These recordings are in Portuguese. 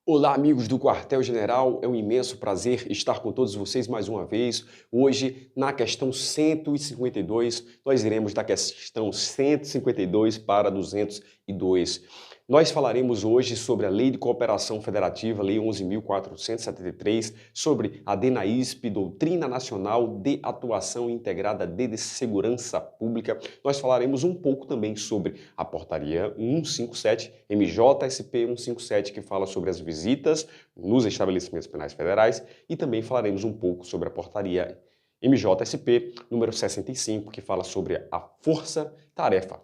Olá, amigos do Quartel-General, é um imenso prazer estar com todos vocês mais uma vez. Hoje, na questão 152, nós iremos da questão 152 para 202. Nós falaremos hoje sobre a Lei de Cooperação Federativa, Lei 11.473, sobre a DENAISP, Doutrina Nacional de Atuação Integrada de Segurança Pública. Nós falaremos um pouco também sobre a Portaria 157, MJSP 157, que fala sobre as visitas nos estabelecimentos penais federais, e também falaremos um pouco sobre a Portaria MJSP número 65, que fala sobre a Força Tarefa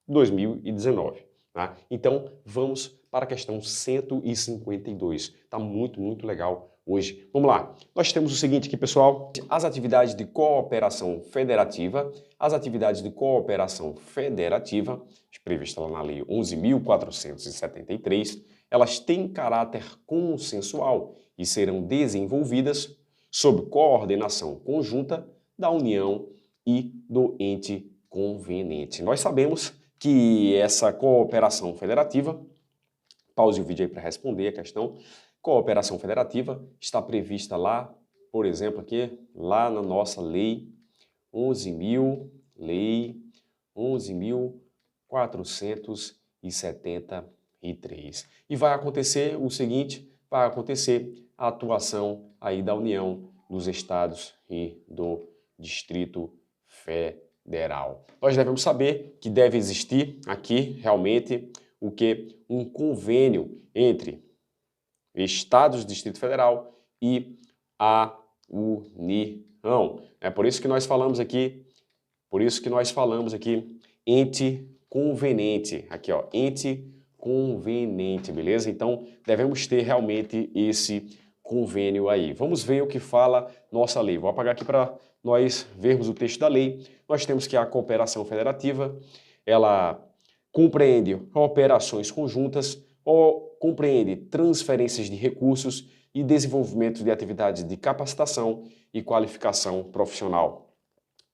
2019. Tá? Então, vamos para a questão 152. Está muito legal hoje. Vamos lá. Nós temos o seguinte aqui, pessoal. As atividades de cooperação federativa. As atividades de cooperação federativa, previstas lá na Lei 11.473, elas têm caráter consensual e serão desenvolvidas sob coordenação conjunta da União e do ente conveniente. Nós sabemos que essa cooperação federativa, pause o vídeo aí para responder a questão, cooperação federativa está prevista lá, por exemplo, aqui, lá na nossa lei 11.473. E vai acontecer o seguinte, vai acontecer a atuação aí da União, dos estados e do Distrito Federal. Nós devemos saber que deve existir aqui realmente o que? Um convênio entre estados do Distrito Federal e a União. É por isso que nós falamos aqui, ente conveniente. Aqui, ó, ente conveniente, beleza? Então, devemos ter realmente esse convênio aí. Vamos ver o que fala nossa lei. Vou apagar aqui para nós vermos o texto da lei. Nós temos que a cooperação federativa, ela compreende operações conjuntas, ou compreende transferências de recursos e desenvolvimento de atividades de capacitação e qualificação profissional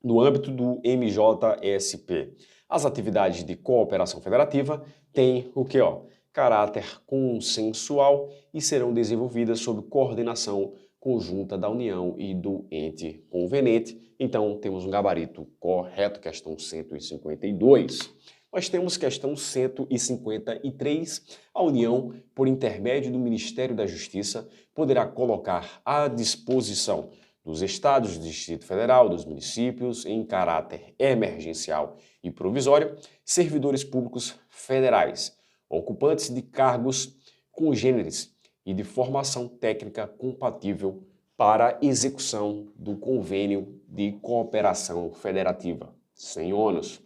no âmbito do MJSP. As atividades de cooperação federativa têm o que, ó? Caráter consensual e serão desenvolvidas sob coordenação conjunta da União e do ente conveniente. Então, temos um gabarito correto, questão 152. Nós temos questão 153. A União, por intermédio do Ministério da Justiça, poderá colocar à disposição dos estados, do Distrito Federal, dos municípios, em caráter emergencial e provisório, servidores públicos federais, ocupantes de cargos congêneres e de formação técnica compatível para execução do convênio de cooperação federativa, sem ônus.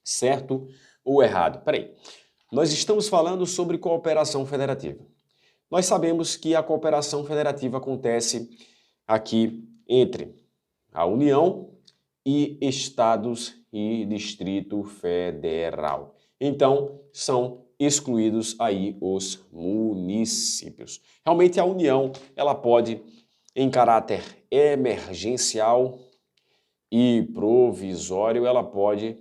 Certo ou errado? Peraí, nós estamos falando sobre cooperação federativa. Nós sabemos que a cooperação federativa acontece aqui entre a União e estados e Distrito Federal. Então, são excluídos aí os municípios. Realmente a União, ela pode, em caráter emergencial e provisório, ela pode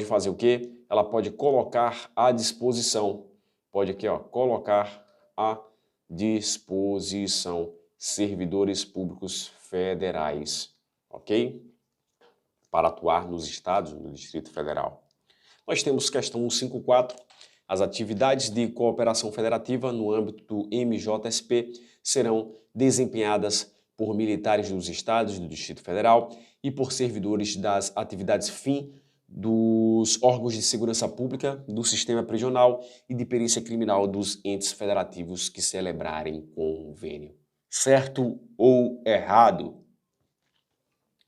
fazer o quê? Ela pode colocar à disposição, pode aqui, ó, colocar à disposição servidores públicos federais, ok? Para atuar nos estados, no Distrito Federal. Nós temos questão 154. As atividades de cooperação federativa no âmbito do MJSP serão desempenhadas por militares dos estados do Distrito Federal e por servidores das atividades fim dos órgãos de segurança pública, do sistema prisional e de perícia criminal dos entes federativos que celebrarem convênio. Certo ou errado?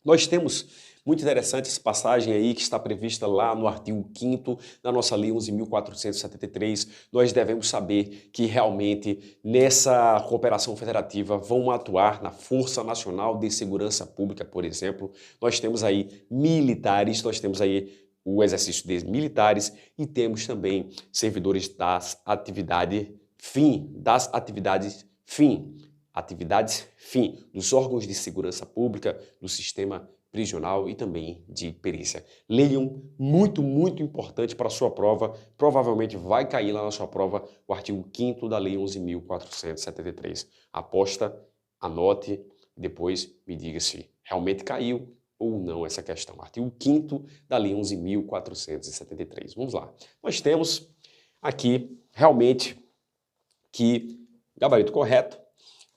Nós temos muito interessante essa passagem aí que está prevista lá no artigo 5º da nossa Lei 11.473. Nós devemos saber que realmente nessa cooperação federativa vão atuar na Força Nacional de Segurança Pública, por exemplo. Nós temos aí militares, nós temos aí o exercício de militares e temos também servidores das atividades fim, dos órgãos de segurança pública, do sistema prisional e também de perícia. Leiam, muito, muito importante para a sua prova, provavelmente vai cair lá na sua prova o artigo 5º da Lei 11.473. Aposta, anote, depois me diga se realmente caiu ou não essa questão. Artigo 5º da Lei 11.473. Vamos lá. Nós temos aqui realmente que gabarito correto.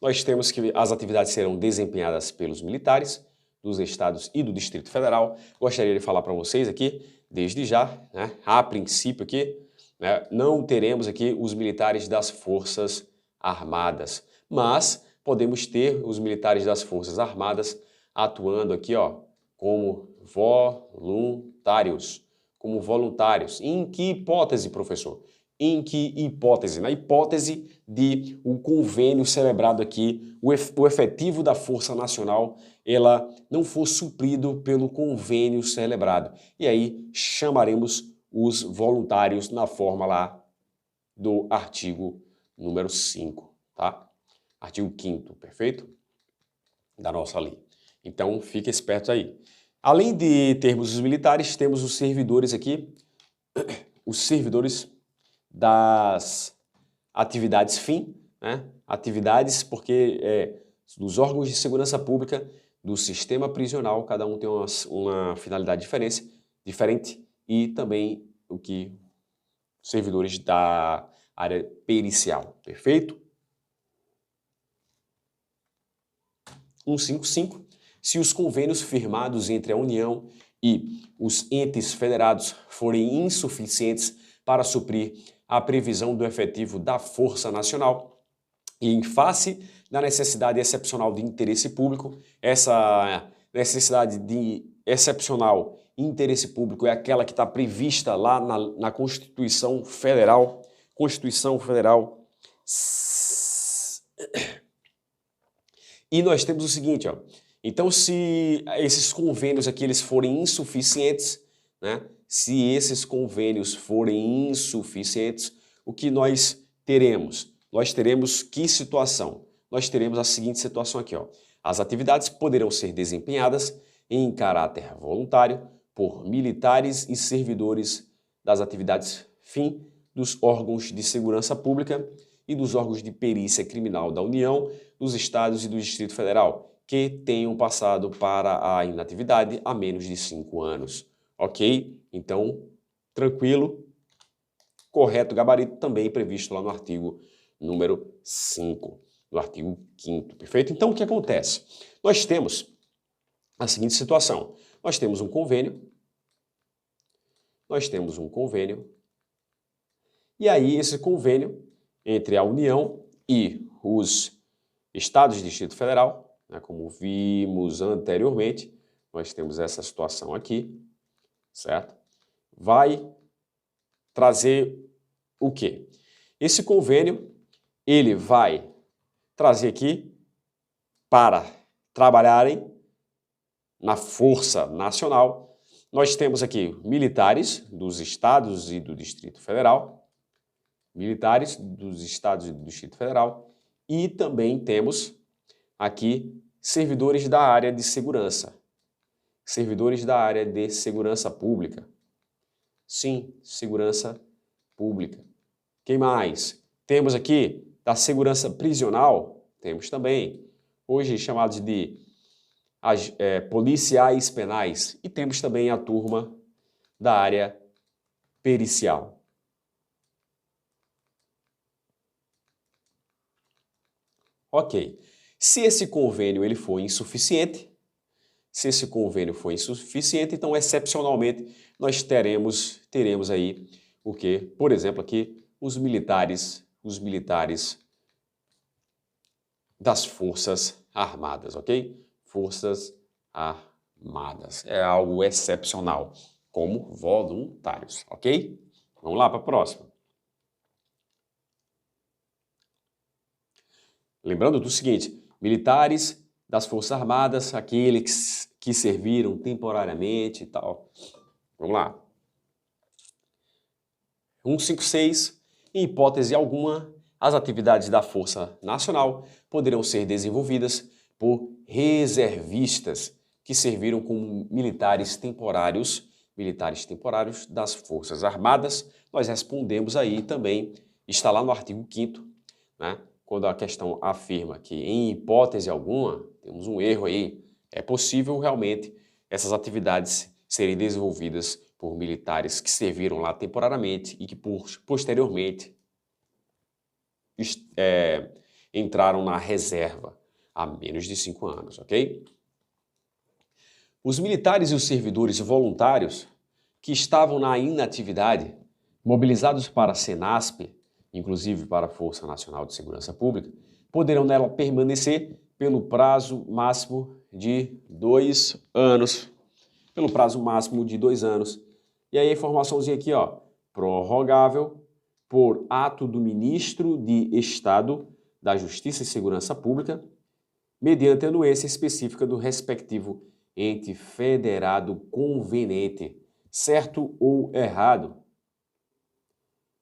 Nós temos que as atividades serão desempenhadas pelos militares dos estados e do Distrito Federal. Gostaria de falar para vocês aqui, desde já, né, a princípio aqui, né, não teremos aqui os militares das Forças Armadas, mas podemos ter os militares das Forças Armadas atuando aqui, ó, como voluntários. Como voluntários. Em que hipótese, professor? Em que hipótese? Na hipótese de o convênio celebrado aqui, o efetivo da Força Nacional, ela não for suprido pelo convênio celebrado. E aí chamaremos os voluntários na forma lá do artigo número 5, tá? Artigo 5º, perfeito? Da nossa lei. Então, fique esperto aí. Além de termos os militares, temos os servidores aqui, os servidores das atividades fim, né? Atividades porque dos órgãos de segurança pública, do sistema prisional, cada um tem uma finalidade diferente e também o que servidores da área pericial, perfeito? 155. Se os convênios firmados entre a União e os entes federados forem insuficientes para suprir a previsão do efetivo da Força Nacional e em face da necessidade excepcional de interesse público, essa necessidade de excepcional interesse público é aquela que está prevista lá na Constituição Federal. Constituição Federal. E nós temos o seguinte, ó. Então, se esses convênios aqui eles forem insuficientes, né? Se esses convênios forem insuficientes, o que nós teremos? Nós teremos que situação? Nós teremos a seguinte situação aqui, ó. As atividades poderão ser desempenhadas em caráter voluntário por militares e servidores das atividades fim dos órgãos de segurança pública e dos órgãos de perícia criminal da União, dos estados e do Distrito Federal, que tenham passado para a inatividade há menos de 5 anos. Ok? Então, tranquilo, correto gabarito também previsto lá no artigo número 5, no artigo 5º, perfeito? Então, o que acontece? Nós temos a seguinte situação. Nós temos um convênio, e aí esse convênio entre a União e os estados e Distrito Federal, né, como vimos anteriormente, nós temos essa situação aqui, certo? Vai trazer o quê? Esse convênio, ele vai trazer aqui para trabalharem na Força Nacional. Nós temos aqui militares dos estados e do Distrito Federal, e também temos aqui servidores da área de segurança, pública. Sim, segurança pública. Quem mais? Temos aqui da segurança prisional, temos também, hoje chamados de policiais penais, e temos também a turma da área pericial. Ok. Se esse convênio ele for insuficiente, então excepcionalmente nós teremos aí o quê? Por exemplo, aqui os militares das Forças Armadas, ok? Forças Armadas. É algo excepcional, como voluntários, ok? Vamos lá para a próxima. Lembrando do seguinte, militares das Forças Armadas, aqueles que serviram temporariamente e tal. Vamos lá. 156. Em hipótese alguma, as atividades da Força Nacional poderão ser desenvolvidas por reservistas que serviram como militares temporários das Forças Armadas. Nós respondemos aí também, está lá no artigo 5º, né? Quando a questão afirma que, em hipótese alguma, temos um erro aí, é possível realmente essas atividades serem desenvolvidas por militares que serviram lá temporariamente e que posteriormente entraram na reserva há menos de 5 anos, ok? Os militares e os servidores voluntários que estavam na inatividade, mobilizados para a Senasp, inclusive para a Força Nacional de Segurança Pública, poderão nela permanecer pelo prazo máximo de 2 anos. Pelo prazo máximo de 2 anos. E aí a informaçãozinha aqui, ó, prorrogável por ato do Ministro de Estado da Justiça e Segurança Pública, mediante anuência específica do respectivo ente federado conveniente. Certo ou errado?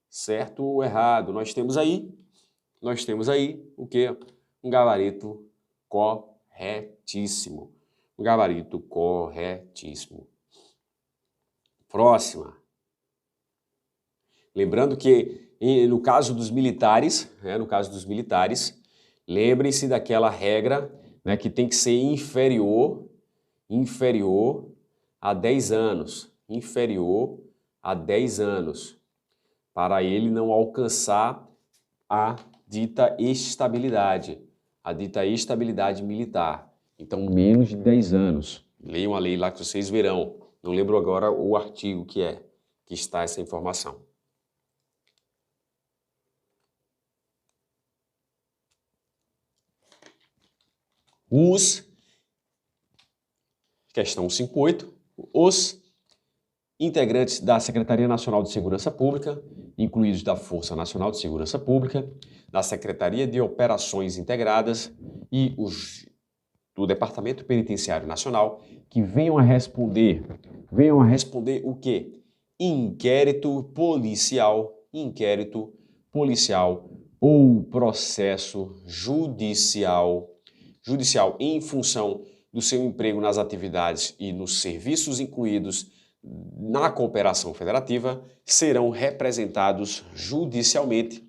Certo ou errado? Nós temos aí o quê? Um gabarito corretíssimo. Um gabarito corretíssimo. Próxima. Lembrando que no caso dos militares, lembrem-se daquela regra, né, que tem que ser inferior a 10 anos. Inferior a 10 anos. Para ele não alcançar a dita estabilidade. A dita estabilidade militar. Então, menos de 10 anos. Leiam a lei lá que vocês verão. Não lembro agora o artigo que está essa informação. Questão 58. Os integrantes da Secretaria Nacional de Segurança Pública, incluídos da Força Nacional de Segurança Pública, da Secretaria de Operações Integradas e os do Departamento Penitenciário Nacional, que venham a responder o quê? Inquérito policial ou processo judicial em função do seu emprego nas atividades e nos serviços incluídos na cooperação federativa, serão representados judicialmente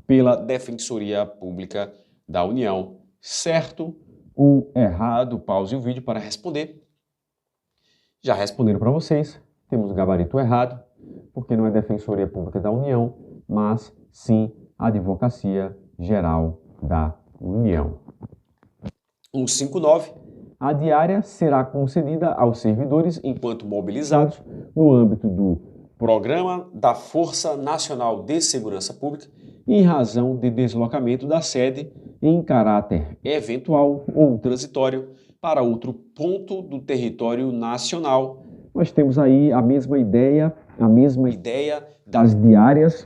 pela Defensoria Pública da União. Certo ou errado? Pause o vídeo para responder. Já responderam para vocês. Temos o gabarito errado, porque não é Defensoria Pública da União, mas sim Advocacia Geral da União. 159. A diária será concedida aos servidores enquanto mobilizados no âmbito do Programa da Força Nacional de Segurança Pública em razão de deslocamento da sede em caráter eventual ou transitório para outro ponto do território nacional. Nós temos aí a mesma ideia das diárias,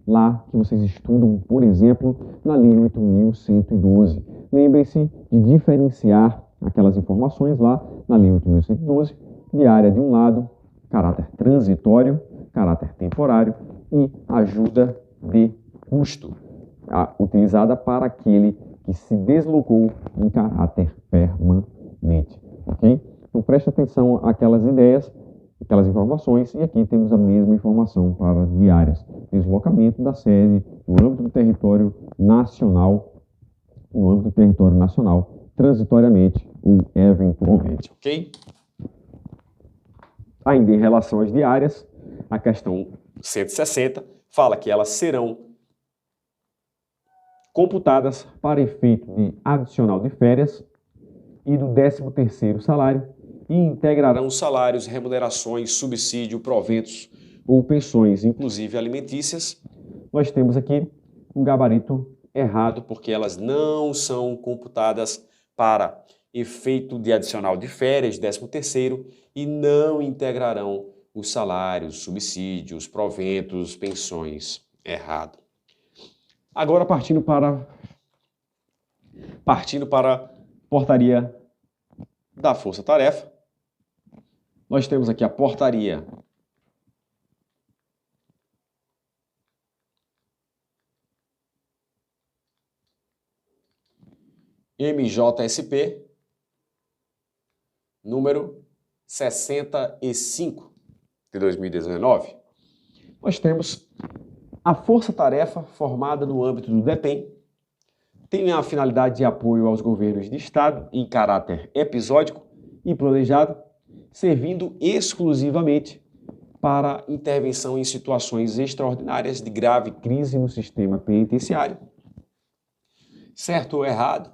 lá que vocês estudam, por exemplo, na Lei 8.112. Lembrem-se de diferenciar aquelas informações lá na Lei 8.112, diária de um lado, caráter transitório, caráter temporário e ajuda de custo, utilizada para aquele que se deslocou em caráter permanente, ok? Então preste atenção àquelas ideias, aquelas informações, e aqui temos a mesma informação para diárias. Deslocamento da sede no âmbito do território nacional, transitoriamente ou eventualmente, ok? Ainda em relação às diárias, a questão 160 fala que elas serão computadas para efeito de adicional de férias e do 13º salário e integrarão salários, remunerações, subsídio, proventos ou pensões, inclusive alimentícias. Nós temos aqui um gabarito errado, porque elas não são computadas para efeito de adicional de férias, 13º, e não integrarão os salários, subsídios, proventos, pensões. Errado. Agora partindo para portaria da Força Tarefa, nós temos aqui a portaria MJSP número 65 de 2019. Nós temos a força-tarefa formada no âmbito do DEPEN, tem a finalidade de apoio aos governos de Estado em caráter episódico e planejado, servindo exclusivamente para intervenção em situações extraordinárias de grave crise no sistema penitenciário. Certo ou errado,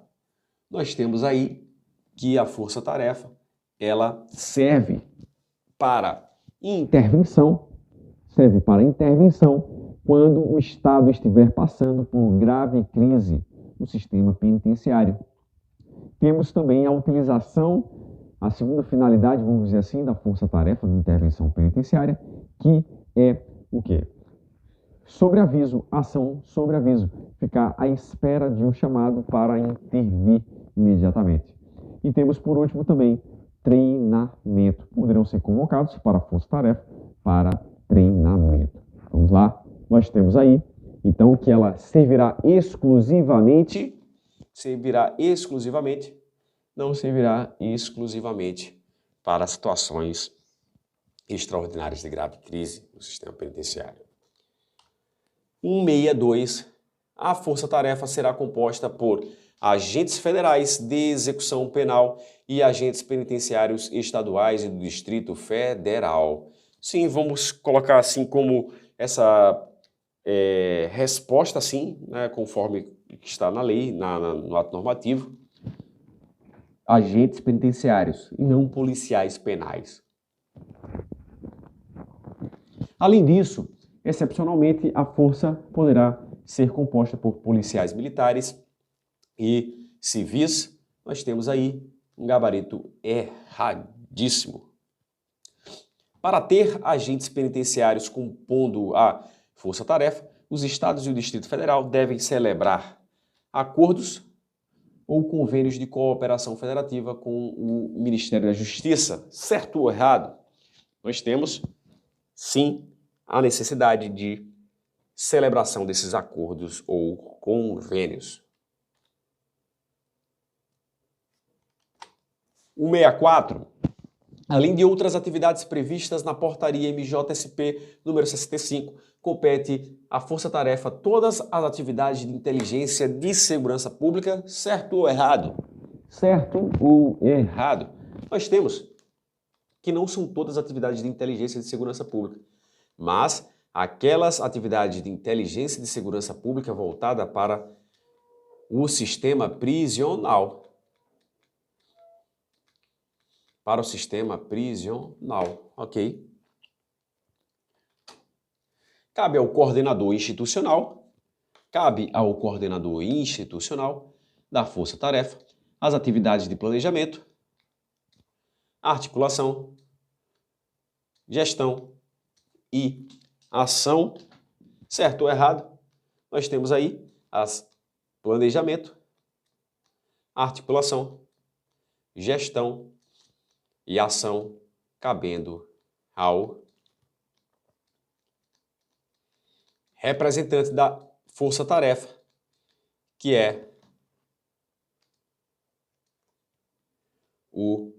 nós temos aí que a força-tarefa, ela serve para intervenção quando o Estado estiver passando por grave crise no sistema penitenciário. Temos também a utilização, a segunda finalidade, vamos dizer assim, da força-tarefa de intervenção penitenciária, que é o quê? Sobreaviso, ação sobre aviso, ficar à espera de um chamado para intervir imediatamente. E temos, por último, também treinamento. Poderão ser convocados para a força-tarefa para treinamento. Vamos lá, nós temos aí, então, que ela não servirá exclusivamente para situações extraordinárias de grave crise no sistema penitenciário. 162. A força-tarefa será composta por agentes federais de execução penal e agentes penitenciários estaduais e do Distrito Federal. Sim, vamos colocar assim como essa resposta, assim, né, conforme está na lei, no ato normativo. Agentes penitenciários e não policiais penais. Além disso, excepcionalmente, a força poderá ser composta por policiais militares e civis. Nós temos aí um gabarito erradíssimo. Para ter agentes penitenciários compondo a força-tarefa, os estados e o Distrito Federal devem celebrar acordos ou convênios de cooperação federativa com o Ministério da Justiça. Certo ou errado? Nós temos, sim, a necessidade de celebração desses acordos ou convênios. 164. Além de outras atividades previstas na portaria MJSP número 65, compete à força-tarefa todas as atividades de inteligência de segurança pública, certo ou errado? Certo ou errado? Nós temos que não são todas as atividades de inteligência de segurança pública, mas aquelas atividades de inteligência de segurança pública voltada para o sistema prisional. Para o sistema prisional, ok? Cabe ao coordenador institucional da força-tarefa as atividades de planejamento, articulação, gestão e ação. Certo ou errado? Nós temos aí as planejamento, articulação, gestão e ação cabendo ao representante da força-tarefa, que é o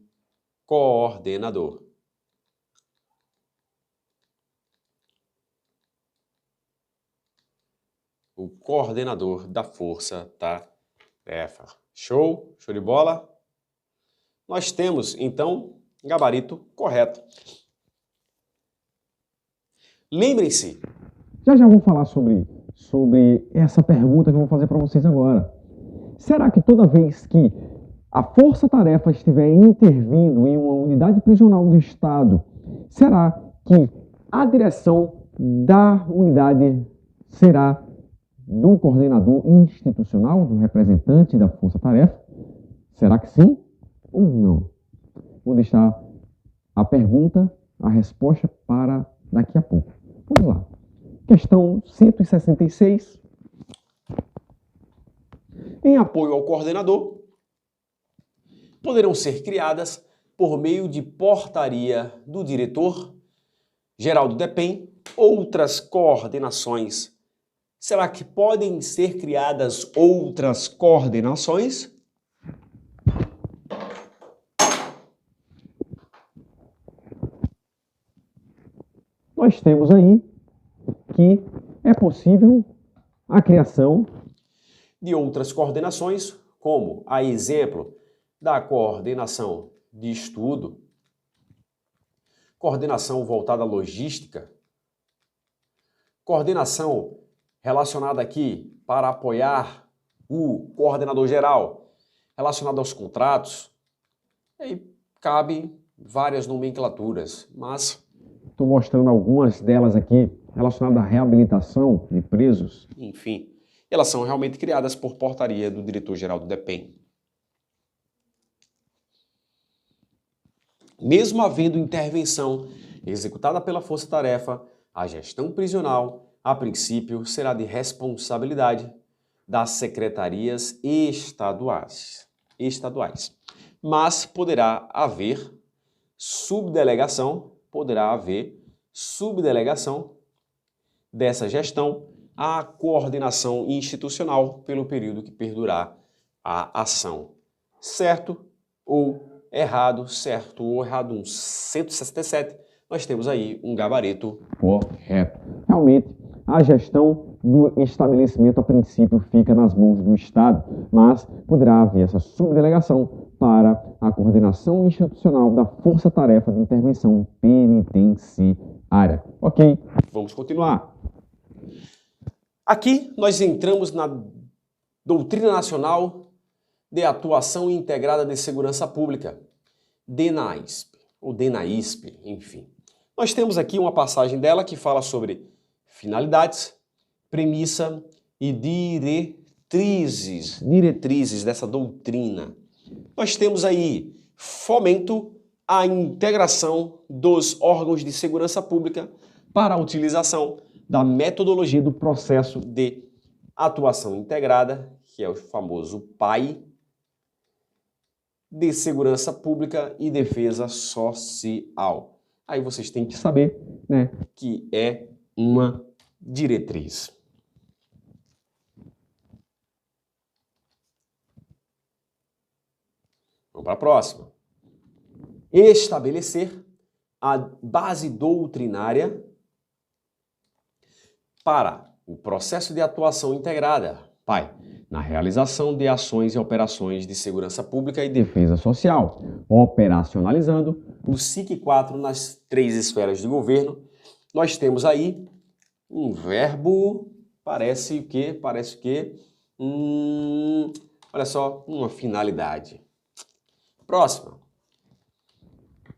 coordenador. O coordenador da força-tarefa. Show? Show de bola? Nós temos, então, gabarito correto. Lembrem-se. Já vou falar sobre essa pergunta que eu vou fazer para vocês agora. Será que toda vez que a força-tarefa estiver intervindo em uma unidade prisional do Estado, será que a direção da unidade será do coordenador institucional, do representante da força-tarefa? Será que sim ou não? Vou deixar a pergunta, a resposta para daqui a pouco. Vamos lá. Questão 166. Em apoio ao coordenador, poderão ser criadas, por meio de portaria do diretor-geral do DEPEN, outras coordenações. Será que podem ser criadas outras coordenações? nós temos aí que é possível a criação de outras coordenações, como a exemplo da coordenação de estudo, coordenação voltada à logística, coordenação relacionada aqui para apoiar o coordenador geral, relacionado aos contratos. E aí cabe várias nomenclaturas, mas estou mostrando algumas delas aqui relacionadas à reabilitação de presos. enfim, elas são realmente criadas por portaria do diretor-geral do DEPEN. Mesmo havendo intervenção executada pela força-tarefa, a gestão prisional, a princípio, será de responsabilidade das secretarias estaduais. Mas poderá haver subdelegação dessa gestão à coordenação institucional pelo período que perdurar a ação. Certo ou errado, 167, nós temos aí um gabarito correto. Realmente, a gestão do estabelecimento, a princípio, fica nas mãos do Estado, mas poderá haver essa subdelegação para a coordenação institucional da Força-Tarefa de Intervenção Penitenciária. Ok? Vamos continuar. Aqui nós entramos na Doutrina Nacional de Atuação Integrada de Segurança Pública, DENAISP, ou DENAISP, enfim. Nós temos aqui uma passagem dela que fala sobre finalidades, premissa e diretrizes dessa doutrina. Nós temos aí fomento à integração dos órgãos de segurança pública para a utilização da metodologia do processo de atuação integrada, que é o famoso PAI, de segurança pública e defesa social. Aí vocês têm que saber, né, que é uma diretriz. Vamos para a próxima. Estabelecer a base doutrinária para o processo de atuação integrada, PAI, na realização de ações e operações de segurança pública e defesa social, operacionalizando o SIC-4 nas 3 esferas de governo. Nós temos aí um verbo, parece o quê? Olha só, uma finalidade. Próxima.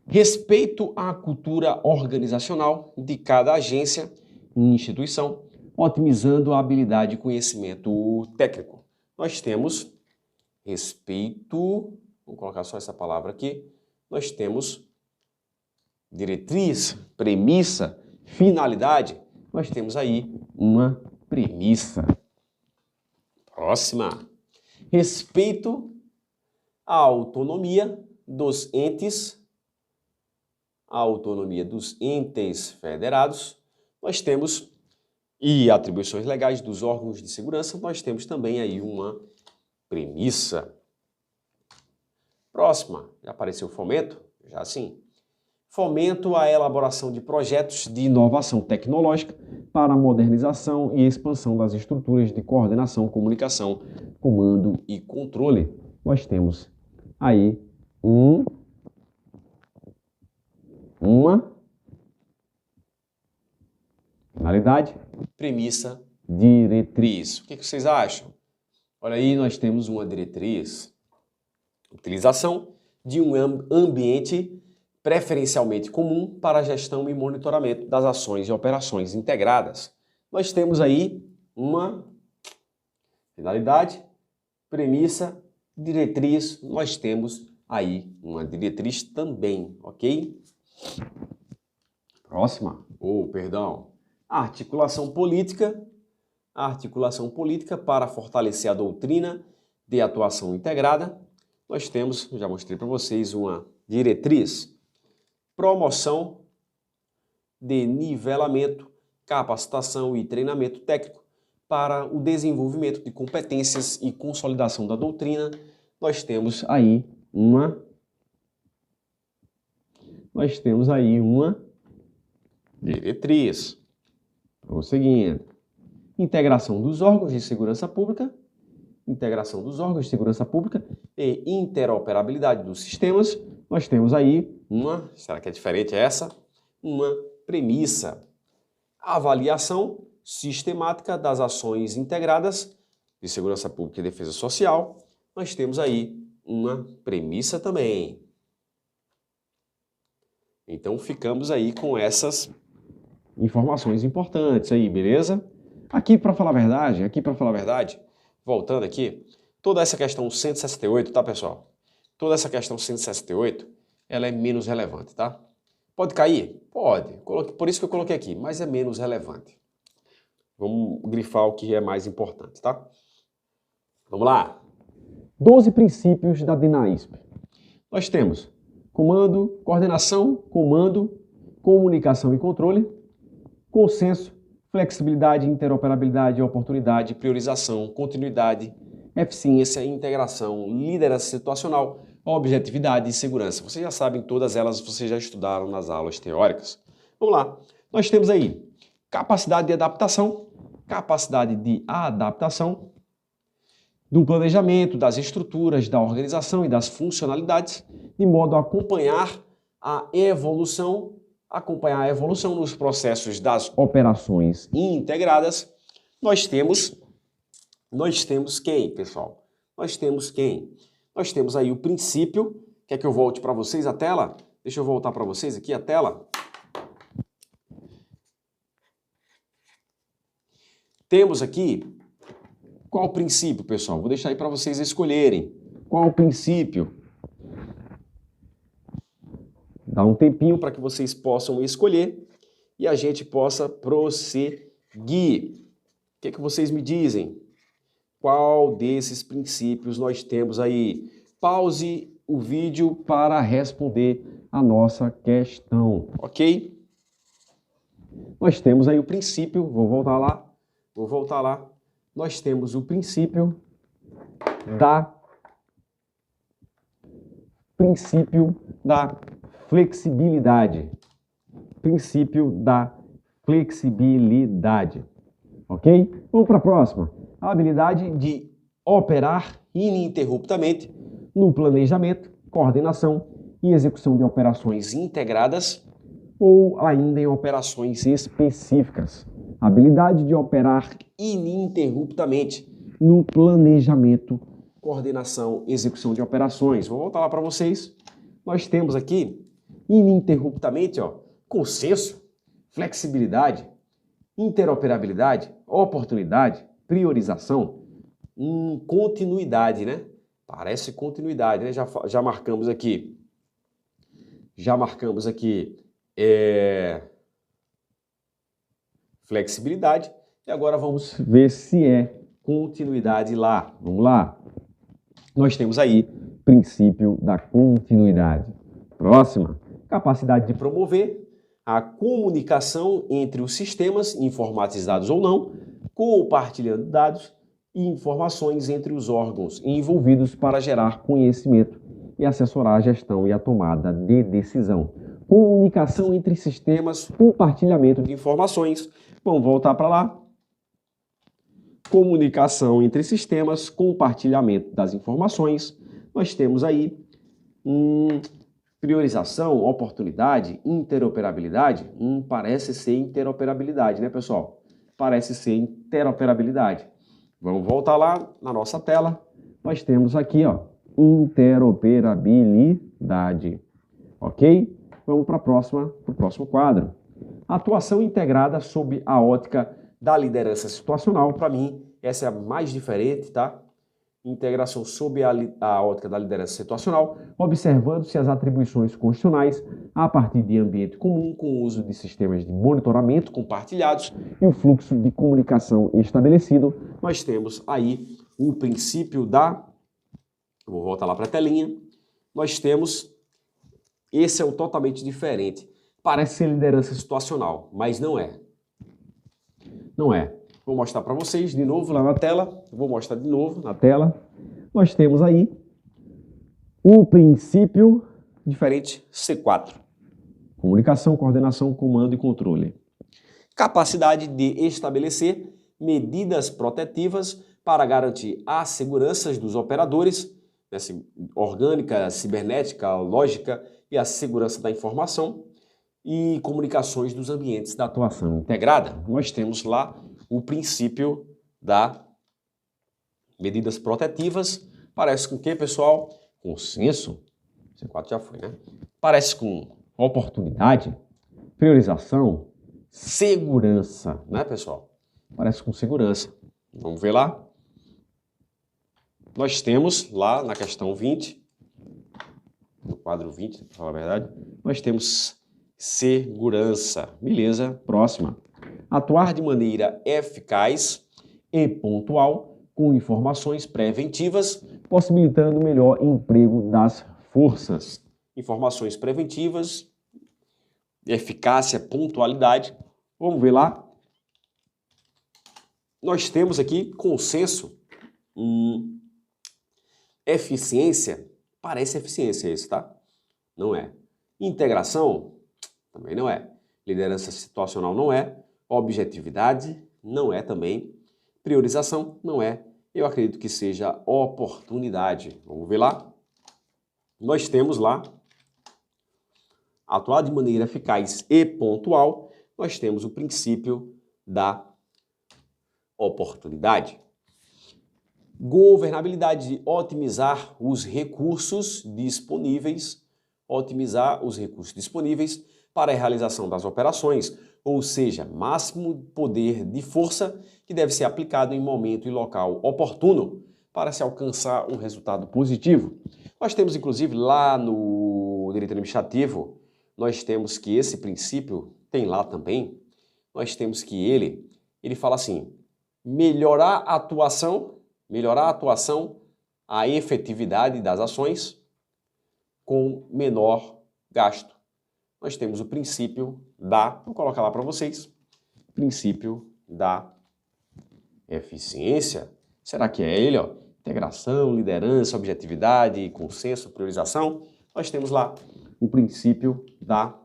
Respeito à cultura organizacional de cada agência e instituição, otimizando a habilidade e conhecimento técnico. Nós temos respeito, vou colocar só essa palavra aqui, nós temos diretriz, premissa, finalidade, nós temos aí uma premissa. Próxima. Respeito à autonomia dos entes federados, nós temos, e atribuições legais dos órgãos de segurança, nós temos também aí uma premissa. Próxima, já apareceu fomento? Já sim. Fomento à elaboração de projetos de inovação tecnológica para a modernização e expansão das estruturas de coordenação, comunicação, comando e controle. Nós temos aí uma finalidade, premissa, diretriz. O que vocês acham? Olha aí, nós temos uma diretriz. Utilização de um ambiente preferencialmente comum para a gestão e monitoramento das ações e operações integradas. Nós temos aí uma finalidade, premissa, diretriz. Nós temos aí uma diretriz também, ok? Próxima. Articulação política para fortalecer a doutrina de atuação integrada. Nós temos, já mostrei para vocês, uma diretriz. Promoção de nivelamento, capacitação e treinamento técnico para o desenvolvimento de competências e consolidação da doutrina. Nós temos aí uma Diretriz. Prosseguindo. Integração dos órgãos de segurança pública. Integração dos órgãos de segurança pública e interoperabilidade dos sistemas. Nós temos aí uma, será que é diferente essa? Uma premissa. Avaliação sistemática das ações integradas de segurança pública e defesa social. Nós temos aí uma premissa também. Então ficamos aí com essas informações importantes aí, beleza? Aqui para falar a verdade, voltando aqui, toda essa questão 168, tá, pessoal? Toda essa questão 168, ela é menos relevante, tá? Pode cair? Pode. Por isso que eu coloquei aqui, mas é menos relevante. Vamos grifar o que é mais importante, tá? Vamos lá. 12 princípios da DINAISP. Nós temos comando, coordenação, comando, comunicação e controle, consenso, flexibilidade, interoperabilidade, oportunidade, priorização, continuidade, eficiência, integração, liderança situacional, objetividade e segurança. Vocês já sabem todas elas, vocês já estudaram nas aulas teóricas. Vamos lá. Nós temos aí capacidade de adaptação do planejamento, das estruturas, da organização e das funcionalidades, de modo a acompanhar a evolução nos processos das operações integradas. Nós temos quem, pessoal? Nós temos aí o princípio. Quer que eu volte para vocês a tela? Deixa eu voltar para vocês aqui a tela. Temos aqui, qual o princípio, pessoal? Vou deixar aí para vocês escolherem. Qual o princípio? Dá um tempinho para que vocês possam escolher e a gente possa prosseguir. O que vocês me dizem? Qual desses princípios nós temos aí? Pause o vídeo para responder a nossa questão, ok? Nós temos aí o princípio, vou voltar lá. Nós temos o princípio da flexibilidade. Princípio da flexibilidade. Ok? Vamos para a próxima. A habilidade de operar ininterruptamente no planejamento, coordenação e execução de operações integradas ou ainda em operações específicas. Habilidade de operar ininterruptamente no planejamento, coordenação e execução de operações. Vou voltar lá para vocês. Nós temos aqui, ininterruptamente, consenso, flexibilidade, interoperabilidade, oportunidade, priorização, continuidade, né? Parece continuidade, né? Já marcamos aqui. Flexibilidade. E agora vamos ver se é continuidade lá. Vamos lá. Nós temos aí princípio da continuidade. Próxima. Capacidade de promover a comunicação entre os sistemas, informatizados ou não, compartilhando dados e informações entre os órgãos envolvidos para gerar conhecimento e assessorar a gestão e a tomada de decisão. Comunicação entre sistemas, compartilhamento de informações. Vamos voltar para lá. Comunicação entre sistemas, compartilhamento das informações. Nós temos aí priorização, oportunidade, interoperabilidade. Parece ser interoperabilidade, né, pessoal? Parece ser interoperabilidade. Vamos voltar lá na nossa tela. Nós temos aqui, interoperabilidade. Ok? Vamos para o próximo quadro. Atuação integrada sob a ótica da liderança situacional. Para mim, essa é a mais diferente, tá? Integração sob a ótica da liderança situacional, observando-se as atribuições constitucionais a partir de ambiente comum, com o uso de sistemas de monitoramento compartilhados e o fluxo de comunicação estabelecido. Nós temos aí o princípio da... Vou voltar lá para a telinha. Nós temos... Esse é o totalmente diferente. Parece ser liderança situacional, mas não é. Não é. Vou mostrar para vocês de novo lá na tela. Vou mostrar de novo na tela. Nós temos aí o princípio diferente C4. Comunicação, coordenação, comando e controle. Capacidade de estabelecer medidas protetivas para garantir a segurança dos operadores, né, orgânica, cibernética, lógica e a segurança da informação e comunicações dos ambientes da atuação integrada. Nós temos lá o princípio da medidas protetivas. Parece com o quê, pessoal? Consenso. C4 já foi, né? Parece com oportunidade, priorização, segurança, né, pessoal? Parece com segurança. Vamos ver lá? Nós temos lá na questão 20, no quadro 20, para falar a verdade, nós temos segurança. Beleza, próxima. Atuar de maneira eficaz e pontual com informações preventivas, possibilitando o melhor emprego das forças. Informações preventivas, eficácia, pontualidade. Vamos ver lá? Nós temos aqui consenso, eficiência, parece eficiência isso, tá? Não é. Integração, também não é. Liderança situacional não é. Objetividade, não é também. Priorização, não é. Eu acredito que seja oportunidade. Vamos ver lá? Nós temos lá, atuar de maneira eficaz e pontual, nós temos o princípio da oportunidade. Governabilidade de otimizar os recursos disponíveis, para a realização das operações, ou seja, máximo poder de força que deve ser aplicado em momento e local oportuno para se alcançar um resultado positivo. Nós temos, inclusive, lá no direito administrativo, nós temos que esse princípio, tem lá também, nós temos que ele fala assim, melhorar a atuação, a efetividade das ações com menor gasto. Nós temos o princípio vou colocar lá para vocês, princípio da eficiência. Será que é ele, ó? Integração, liderança, objetividade, consenso, priorização. Nós temos lá o princípio da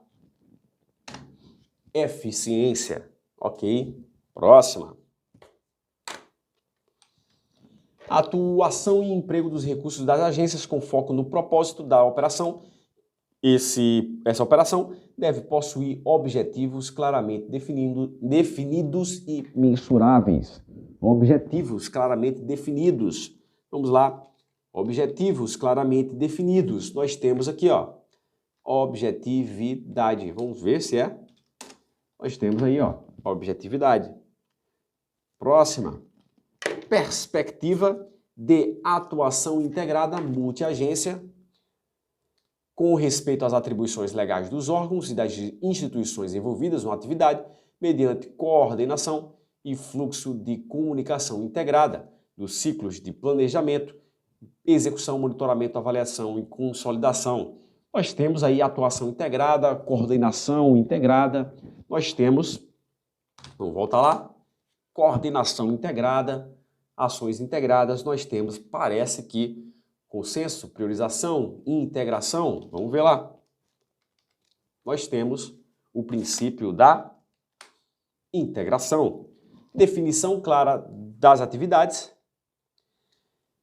eficiência. Ok? Próxima. Atuação e emprego dos recursos das agências com foco no propósito da operação. Essa operação deve possuir objetivos claramente definidos e mensuráveis. Objetivos claramente definidos. Vamos lá. Objetivos claramente definidos. Nós temos aqui, ó, objetividade. Vamos ver se é. Nós temos aí, ó, objetividade. Próxima. Perspectiva de atuação integrada multiagência com respeito às atribuições legais dos órgãos e das instituições envolvidas na atividade, mediante coordenação e fluxo de comunicação integrada dos ciclos de planejamento, execução, monitoramento, avaliação e consolidação. Nós temos aí atuação integrada, coordenação integrada, nós temos, vamos voltar lá, coordenação integrada, ações integradas, nós temos, parece que, consenso, priorização, integração, vamos ver lá. Nós temos o princípio da integração. Definição clara das atividades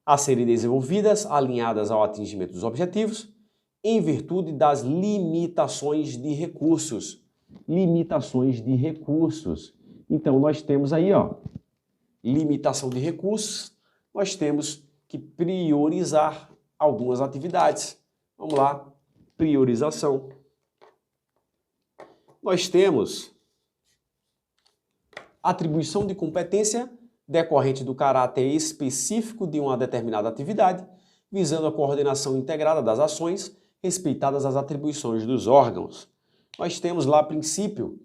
a serem desenvolvidas, alinhadas ao atingimento dos objetivos, em virtude das limitações de recursos. Limitações de recursos. Então, nós temos aí, ó, limitação de recursos, nós temos que priorizar algumas atividades. Vamos lá, priorização. Nós temos atribuição de competência decorrente do caráter específico de uma determinada atividade, visando a coordenação integrada das ações, respeitadas as atribuições dos órgãos. Nós temos lá princípio,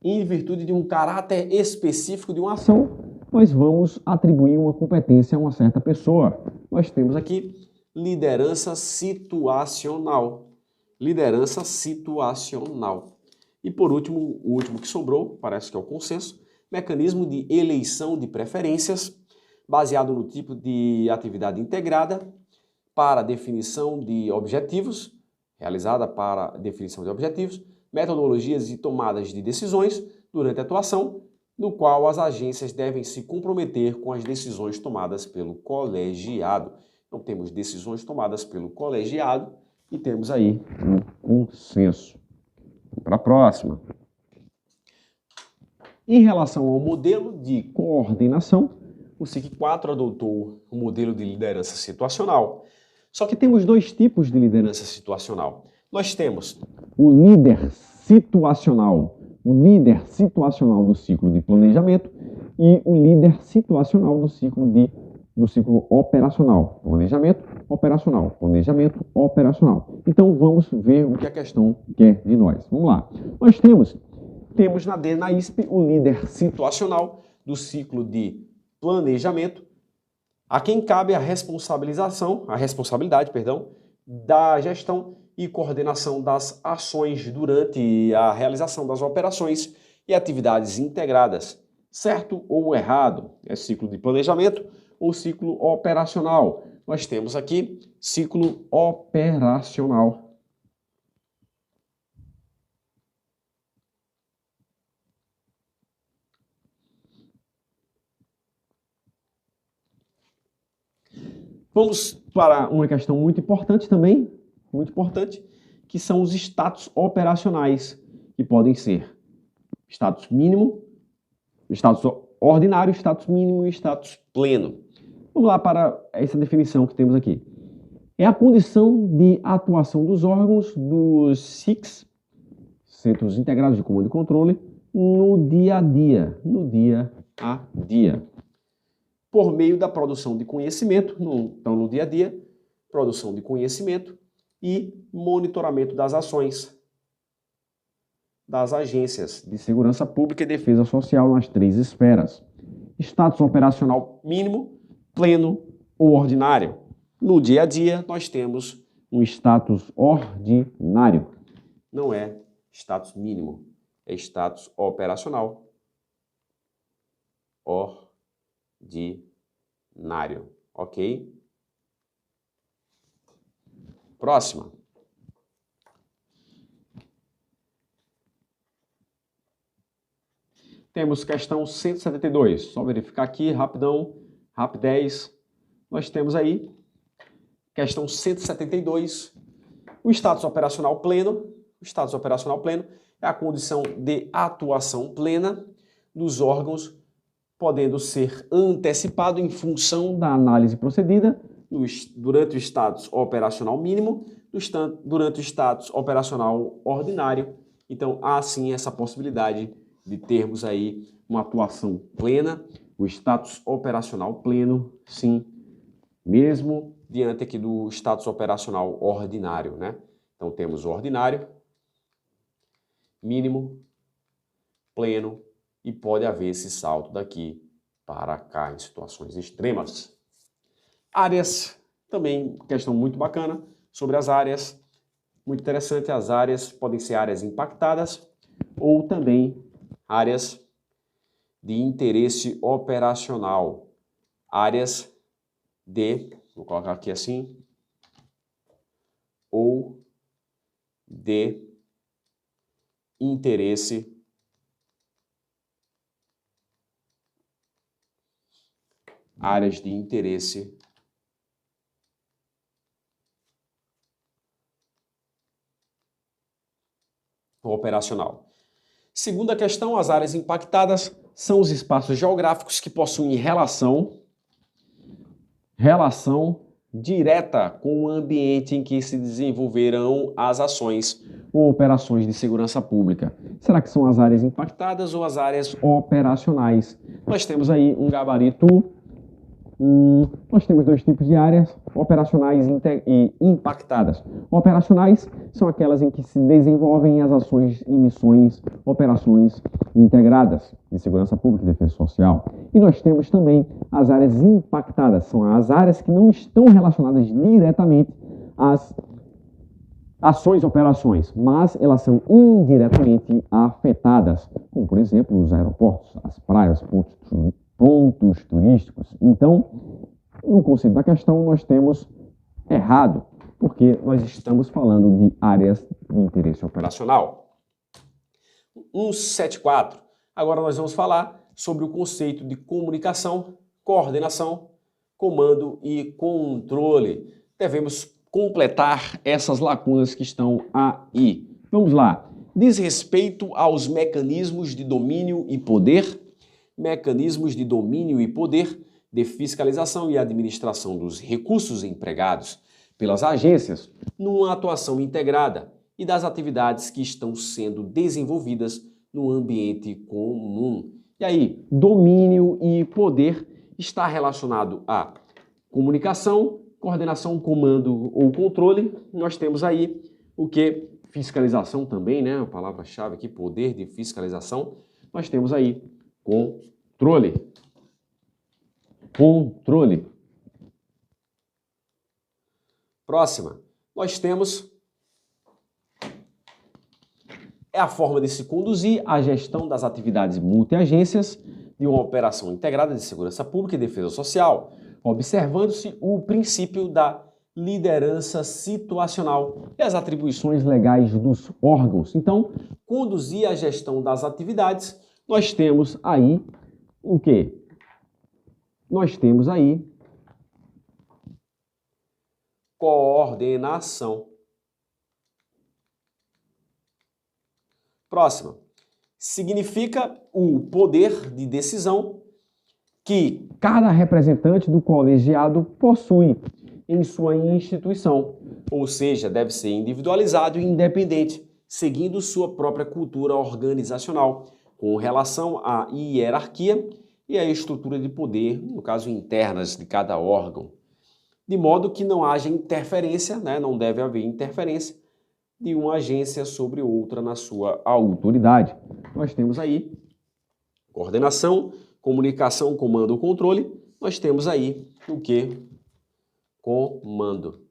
em virtude de um caráter específico de uma ação, nós vamos atribuir uma competência a uma certa pessoa. Nós temos aqui liderança situacional. Liderança situacional. E por último, o último que sobrou, parece que é o consenso, mecanismo de eleição de preferências, baseado no tipo de atividade integrada para definição de objetivos, realizada para definição de objetivos, metodologias e tomadas de decisões durante a atuação, no qual as agências devem se comprometer com as decisões tomadas pelo colegiado. Então, temos decisões tomadas pelo colegiado e temos aí um consenso. Para a próxima. Em relação ao modelo de coordenação, o SIC 4 adotou o modelo de liderança situacional. Só que temos dois tipos de liderança situacional. Nós temos o líder situacional do ciclo de planejamento e o líder situacional do ciclo operacional. Planejamento, operacional. Então vamos ver o que a questão quer de nós. Vamos lá. Nós temos na ISP o líder situacional do ciclo de planejamento, a quem cabe a responsabilidade da gestão e coordenação das ações durante a realização das operações e atividades integradas. Certo ou errado? É ciclo de planejamento ou ciclo operacional? Nós temos aqui ciclo operacional. Vamos para uma questão muito importante também, que são os status operacionais, que podem ser status mínimo, status ordinário, status mínimo e status pleno. Vamos lá para essa definição que temos aqui. É a condição de atuação dos órgãos dos SICs, Centros Integrados de Comando e Controle, no dia a dia, por meio da produção de conhecimento, então no dia a dia, produção de conhecimento e monitoramento das ações das agências de segurança pública e defesa social nas três esferas. Status operacional mínimo, pleno ou ordinário. No dia a dia, nós temos um status ordinário. Não é status mínimo, é status operacional ordinário, ok? Próxima. Temos questão 172. Só verificar aqui, rapidão, rapidez. Nós temos aí, questão 172, o status operacional pleno. O status operacional pleno é a condição de atuação plena dos órgãos, podendo ser antecipado em função da análise procedida durante o status operacional mínimo, durante o status operacional ordinário. Então, há sim essa possibilidade de termos aí uma atuação plena, o status operacional pleno, sim, mesmo diante aqui do status operacional ordinário, né? Então, temos o ordinário, mínimo, pleno, e pode haver esse salto daqui para cá em situações extremas. Áreas, também questão muito bacana sobre as áreas, muito interessante. As áreas podem ser áreas impactadas ou também áreas de interesse operacional, áreas de, vou colocar aqui assim, ou de interesse áreas de interesse operacional. Segunda questão, as áreas impactadas são os espaços geográficos que possuem relação direta com o ambiente em que se desenvolverão as ações ou operações de segurança pública. Será que são as áreas impactadas ou as áreas operacionais? Nós temos aí um gabarito. Nós temos dois tipos de áreas, operacionais e impactadas. Operacionais são aquelas em que se desenvolvem as ações e missões, operações integradas de segurança pública e defesa social. E nós temos também as áreas impactadas, são as áreas que não estão relacionadas diretamente às ações e operações, mas elas são indiretamente afetadas, como por exemplo os aeroportos, as praias, pontos turísticos. Então, no conceito da questão, nós temos errado, porque nós estamos falando de áreas de interesse operacional. 174. Agora nós vamos falar sobre o conceito de comunicação, coordenação, comando e controle. Devemos completar essas lacunas que estão aí. Vamos lá. Diz respeito aos mecanismos de domínio e poder, de fiscalização e administração dos recursos empregados pelas agências numa atuação integrada e das atividades que estão sendo desenvolvidas no ambiente comum. E aí, domínio e poder está relacionado a comunicação, coordenação, comando ou controle. Nós temos aí o que? Fiscalização também, né? A palavra-chave aqui, poder de fiscalização. Nós temos aí controle. Controle. Próxima, nós temos a forma de se conduzir a gestão das atividades multiagências de uma operação integrada de segurança pública e defesa social, observando-se o princípio da liderança situacional e as atribuições legais dos órgãos. Então, conduzir a gestão das atividades, nós temos aí o quê? Nós temos aí coordenação. Próxima. Significa o poder de decisão que cada representante do colegiado possui em sua instituição, ou seja, deve ser individualizado e independente, seguindo sua própria cultura organizacional, com relação à hierarquia e à estrutura de poder, no caso internas de cada órgão, de modo que não haja interferência, né? Não deve haver interferência de uma agência sobre outra na sua autoridade. Nós temos aí coordenação, comunicação, comando, controle. Nós temos aí o que? Comando.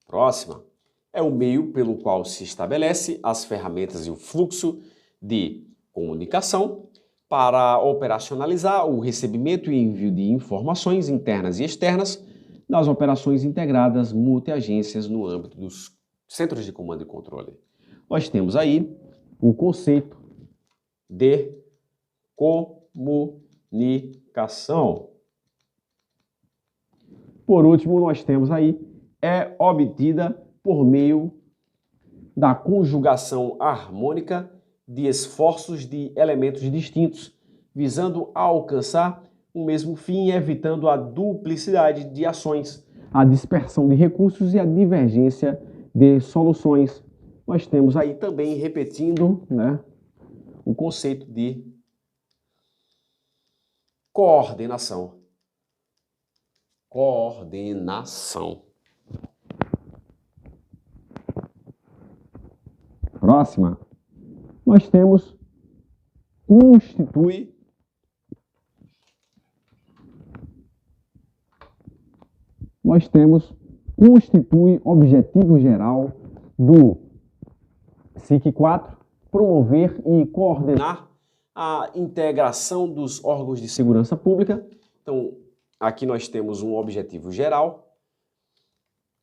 Próxima. É o meio pelo qual se estabelece as ferramentas e o fluxo de comunicação para operacionalizar o recebimento e envio de informações internas e externas das operações integradas multiagências no âmbito dos centros de comando e controle. Nós temos aí o conceito de comunicação. Por último, nós temos aí é obtida por meio da conjugação harmônica de esforços de elementos distintos, visando alcançar o mesmo fim, evitando a duplicidade de ações, a dispersão de recursos e a divergência de soluções. Nós temos aí também, repetindo, né, o conceito de coordenação. Coordenação. Próxima. Nós temos constitui objetivo geral do SIC 4, promover e coordenar a integração dos órgãos de segurança pública. Então, aqui nós temos um objetivo geral,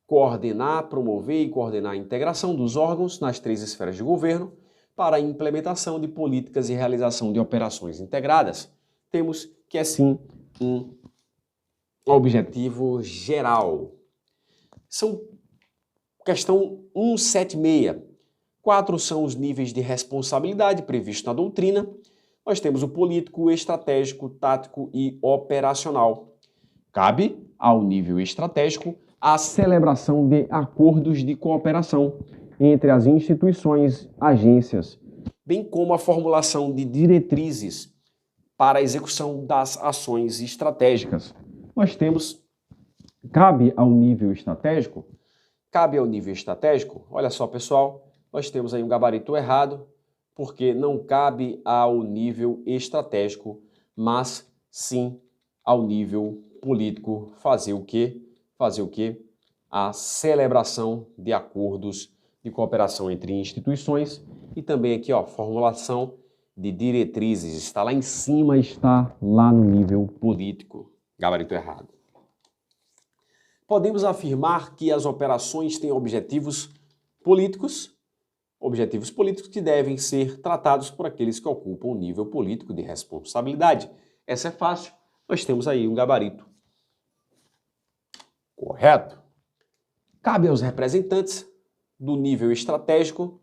coordenar, promover e coordenar a integração dos órgãos nas 3 esferas de governo para a implementação de políticas e realização de operações integradas. Temos que, assim, um objetivo geral. São questão 176. 4 são os níveis de responsabilidade previstos na doutrina. Nós temos o político, o estratégico, tático e operacional. Cabe ao nível estratégico a celebração de acordos de cooperação entre as instituições, agências, bem como a formulação de diretrizes para a execução das ações estratégicas. Nós temos, cabe ao nível estratégico, olha só pessoal, nós temos aí um gabarito errado, porque não cabe ao nível estratégico, mas sim ao nível político fazer o quê? A celebração de acordos de cooperação entre instituições e também aqui, ó, formulação de diretrizes. Está lá em cima, está lá no nível político. Gabarito errado. Podemos afirmar que as operações têm objetivos políticos, objetivos políticos que devem ser tratados por aqueles que ocupam o nível político de responsabilidade. Essa é fácil, nós temos aí um gabarito correto. Cabe aos representantes do nível estratégico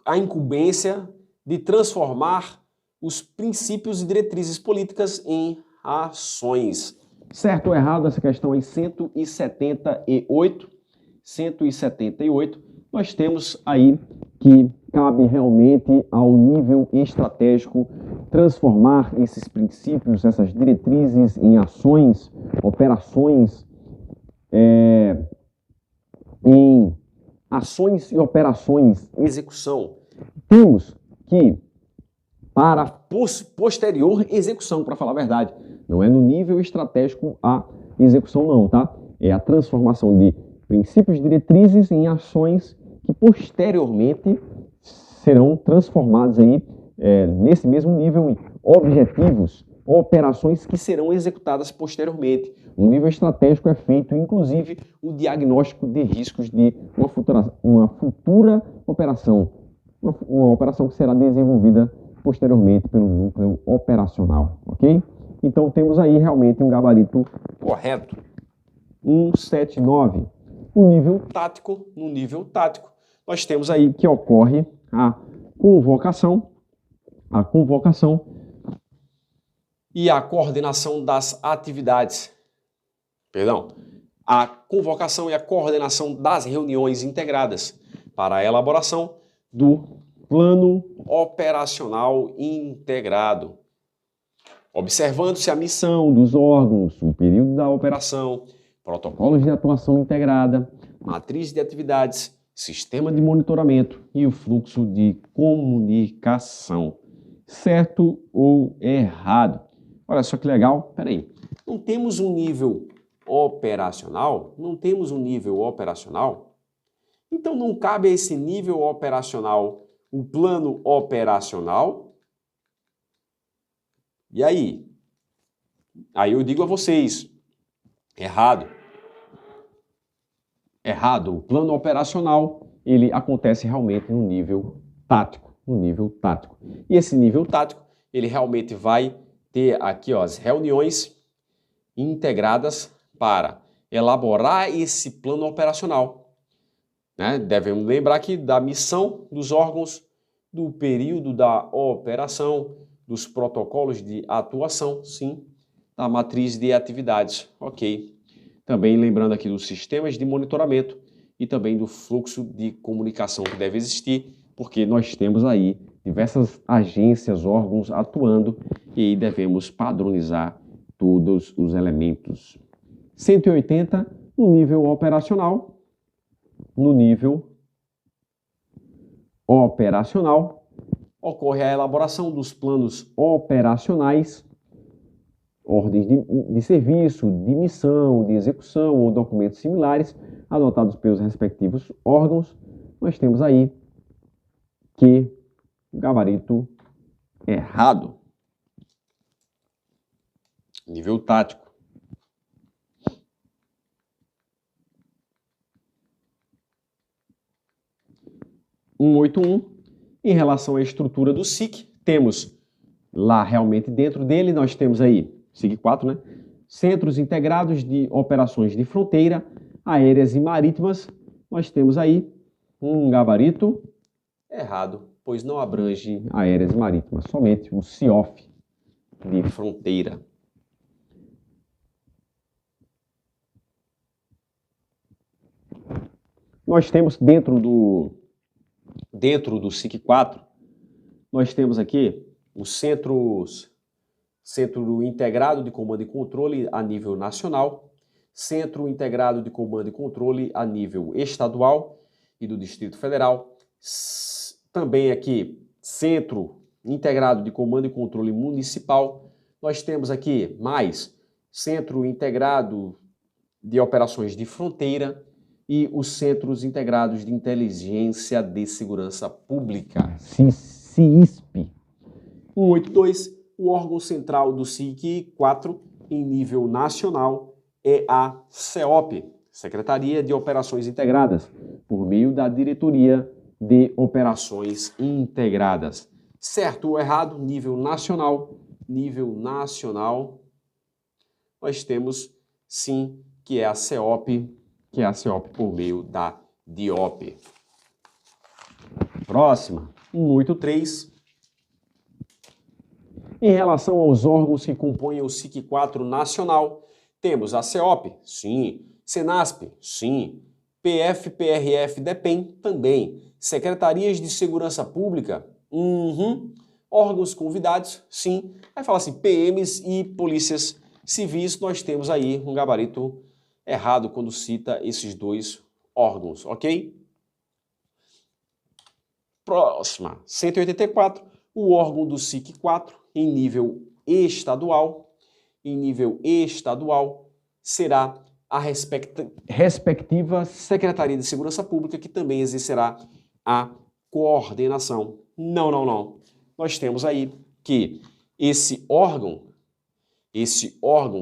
a incumbência de transformar os princípios e diretrizes políticas em ações. Certo ou errado essa questão aí? 178. 178, nós temos aí que cabe realmente ao nível estratégico transformar esses princípios, essas diretrizes em ações, operações, em ações e operações, execução. Temos que, para posterior execução, para falar a verdade, não é no nível estratégico a execução não, tá? É a transformação de princípios e diretrizes em ações que posteriormente serão transformadas aí, nesse mesmo nível em objetivos, operações que serão executadas posteriormente. No nível estratégico é feito, inclusive, o diagnóstico de riscos de uma futura operação, uma operação que será desenvolvida posteriormente pelo núcleo operacional, ok? Então temos aí realmente um gabarito correto. 179. No nível tático, nós temos aí que ocorre a convocação e a coordenação das atividades. A convocação e a coordenação das reuniões integradas para a elaboração do plano operacional integrado, observando-se a missão dos órgãos, o período da operação, protocolos de atuação integrada, matriz de atividades, sistema de monitoramento e o fluxo de comunicação. Certo ou errado? Olha só que legal. Peraí, não temos um nível operacional? Então não cabe a esse nível operacional o plano operacional? E aí? Aí eu digo a vocês, errado. O plano operacional, ele acontece realmente no nível tático, E esse nível tático, ele realmente vai ter aqui, ó, as reuniões integradas para elaborar esse plano operacional, né? Devemos lembrar aqui da missão dos órgãos, do período da operação, dos protocolos de atuação, sim, da matriz de atividades, ok. Também lembrando aqui dos sistemas de monitoramento e também do fluxo de comunicação que deve existir, porque nós temos aí diversas agências, órgãos atuando e devemos padronizar todos os elementos. 180, no nível operacional. No nível operacional, ocorre a elaboração dos planos operacionais, ordens de serviço, de missão, de execução ou documentos similares adotados pelos respectivos órgãos. Nós temos aí que o gabarito errado. Nível tático. Em relação à estrutura do SIC, temos lá realmente dentro dele, nós temos aí SIC 4, né? Centros integrados de operações de fronteira, aéreas e marítimas. Nós temos aí um gabarito errado, pois não abrange aéreas e marítimas, somente o CIOF de fronteira. Nós temos dentro do SIC 4, nós temos aqui os Centro Integrado de Comando e Controle a nível nacional, Centro Integrado de Comando e Controle a nível estadual e do Distrito Federal, também aqui Centro Integrado de Comando e Controle Municipal. Nós temos aqui mais Centro Integrado de Operações de Fronteira e os Centros Integrados de Inteligência de Segurança Pública, CISP. 182, o órgão central do SIC 4 em nível nacional é a CEOP, Secretaria de Operações Integradas, por meio da Diretoria de Operações Integradas. Certo ou errado, nível nacional, nós temos sim que é a CEOP, por meio da DIOP. Próxima, 183. Em relação aos órgãos que compõem o SIC-4 nacional, temos a CEOP, sim, Senasp, sim, PF-PRF DEPEN, também, Secretarias de Segurança Pública, órgãos convidados, sim, aí fala assim, PMs e polícias civis, nós temos aí um gabarito errado quando cita esses dois órgãos, ok? Próxima, 184, o órgão do SIC-4 em nível estadual, será a respectiva Secretaria de Segurança Pública, que também exercerá a coordenação. Não. Nós temos aí que esse órgão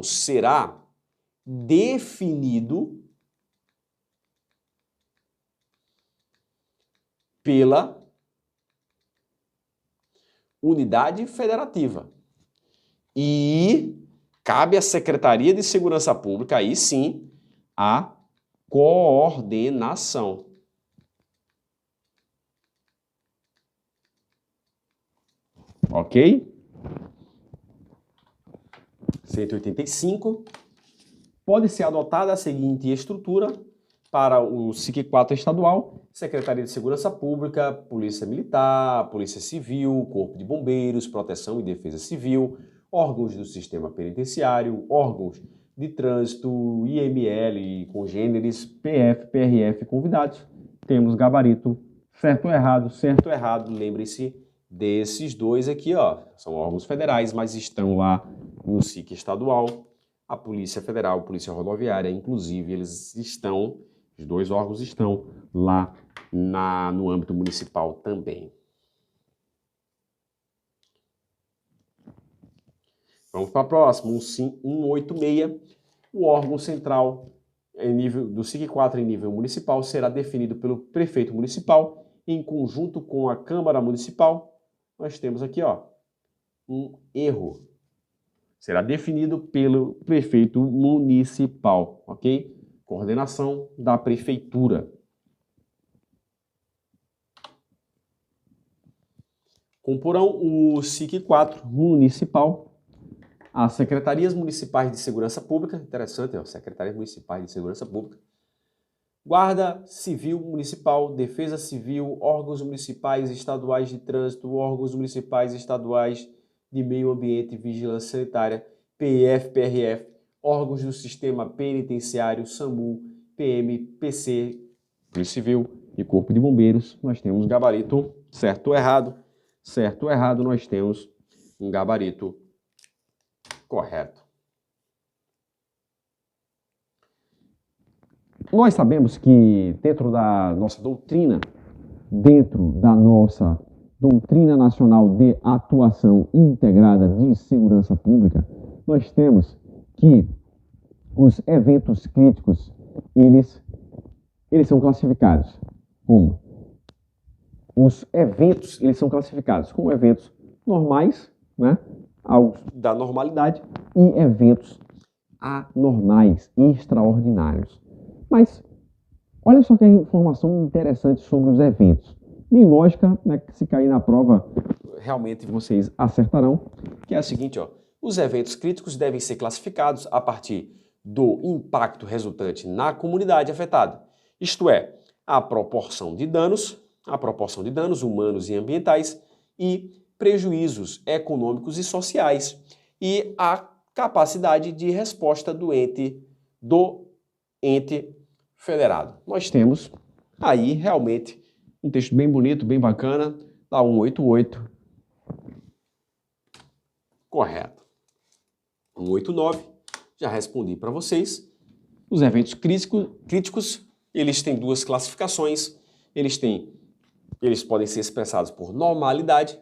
será definido pela unidade federativa. E cabe à Secretaria de Segurança Pública, aí sim, a coordenação. Ok? 185. Pode ser adotada a seguinte estrutura para o SIC-4 estadual: Secretaria de Segurança Pública, Polícia Militar, Polícia Civil, Corpo de Bombeiros, Proteção e Defesa Civil, órgãos do Sistema Penitenciário, órgãos de trânsito, IML e congêneres, PF, PRF convidados. Temos gabarito certo ou errado, lembre-se desses dois aqui, ó, são órgãos federais, mas estão lá no SIC estadual. A Polícia Federal, a Polícia Rodoviária, inclusive, os dois órgãos estão lá no âmbito municipal também. Vamos para a próxima, 186. O órgão central do SIC-4 em nível municipal será definido pelo prefeito municipal em conjunto com a Câmara Municipal. Nós temos aqui, ó, um erro. Será definido pelo prefeito municipal, ok? Coordenação da prefeitura. Comporão o SIC-4 municipal as secretarias municipais de segurança pública, interessante, ó, secretarias municipais de segurança pública, Guarda Civil Municipal, Defesa Civil, órgãos municipais estaduais de trânsito, órgãos municipais estaduais de meio ambiente e vigilância sanitária, PF, PRF, órgãos do sistema penitenciário, SAMU, PM, PC, Polícia Civil e Corpo de Bombeiros. Nós temos gabarito certo ou errado. Certo ou errado, nós temos um gabarito correto. Nós sabemos que dentro da nossa doutrina nacional de atuação integrada de segurança pública, nós temos que os eventos críticos, eles são classificados como? Os eventos, eles são classificados como eventos normais, né, da normalidade, e eventos anormais, extraordinários. Mas, olha só que informação interessante sobre os eventos. Nem lógica, né, que se cair na prova, realmente vocês acertarão, que é a seguinte, ó. Os eventos críticos devem ser classificados a partir do impacto resultante na comunidade afetada. Isto é, a proporção de danos humanos e ambientais e prejuízos econômicos e sociais e a capacidade de resposta do ente federado. Nós temos aí realmente um texto bem bonito, bem bacana, da 188. Correto. 189, já respondi para vocês. Os eventos críticos, eles têm duas classificações. Eles podem ser expressados por normalidade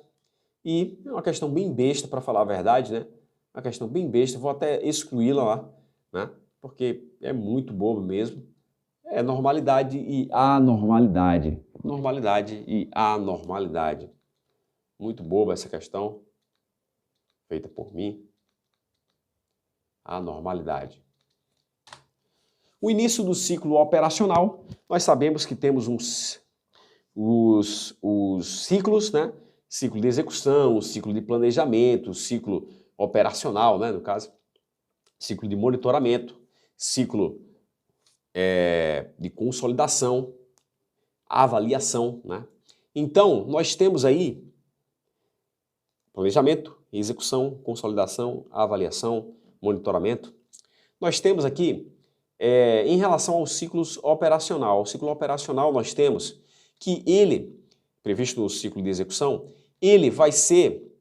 e é uma questão bem besta, para falar a verdade, né? Uma questão bem besta, vou até excluí-la lá, né? Porque é muito bobo mesmo. É normalidade e anormalidade. Normalidade e anormalidade. Muito boba essa questão, feita por mim. Anormalidade. O início do ciclo operacional, nós sabemos que temos os ciclos, né? Ciclo de execução, ciclo de planejamento, ciclo operacional, né? No caso, ciclo de monitoramento, ciclo de consolidação, avaliação, né? Então, nós temos aí planejamento, execução, consolidação, avaliação, monitoramento. Nós temos aqui, em relação ao ciclo operacional. O ciclo operacional nós temos que ele, previsto no ciclo de execução, ele vai ser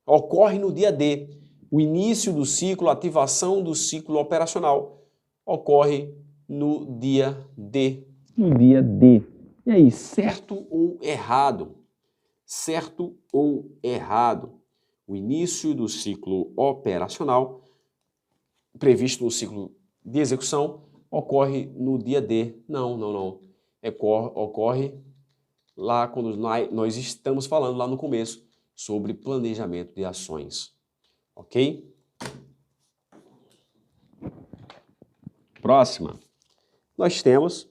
ocorre no dia D. O início do ciclo, a ativação do ciclo operacional ocorre no dia D. No dia D. E aí, certo ou errado? Certo ou errado? O início do ciclo operacional, previsto no ciclo de execução, ocorre no dia D. Não. Ocorre lá quando nós estamos falando lá no começo sobre planejamento de ações. Ok? Próxima. Nós temos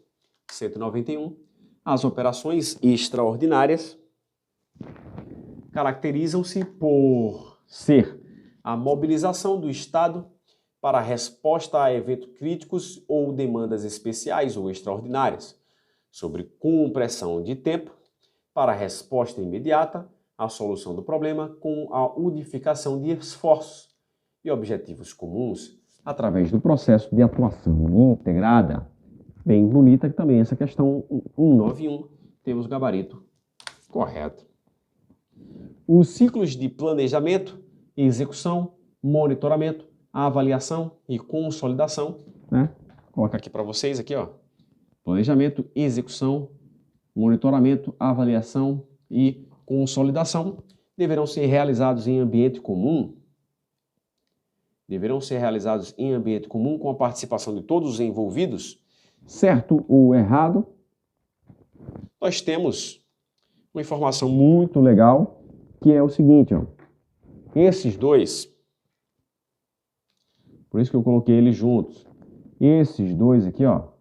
191. As operações extraordinárias caracterizam-se por ser a mobilização do Estado para resposta a eventos críticos ou demandas especiais ou extraordinárias, sobre compressão de tempo para resposta imediata à solução do problema com a unificação de esforços e objetivos comuns através do processo de atuação integrada. Bem bonita também essa questão 191, temos o gabarito correto. Os ciclos de planejamento, execução, monitoramento, avaliação e consolidação, né? Vou colocar aqui para vocês aqui, ó. Planejamento, execução, monitoramento, avaliação e consolidação deverão ser realizados em ambiente comum. Deverão ser realizados em ambiente comum com a participação de todos os envolvidos. Certo ou errado? Nós temos uma informação muito legal, que é o seguinte, ó. Esses dois, por isso que eu coloquei eles juntos, esses dois aqui, ó,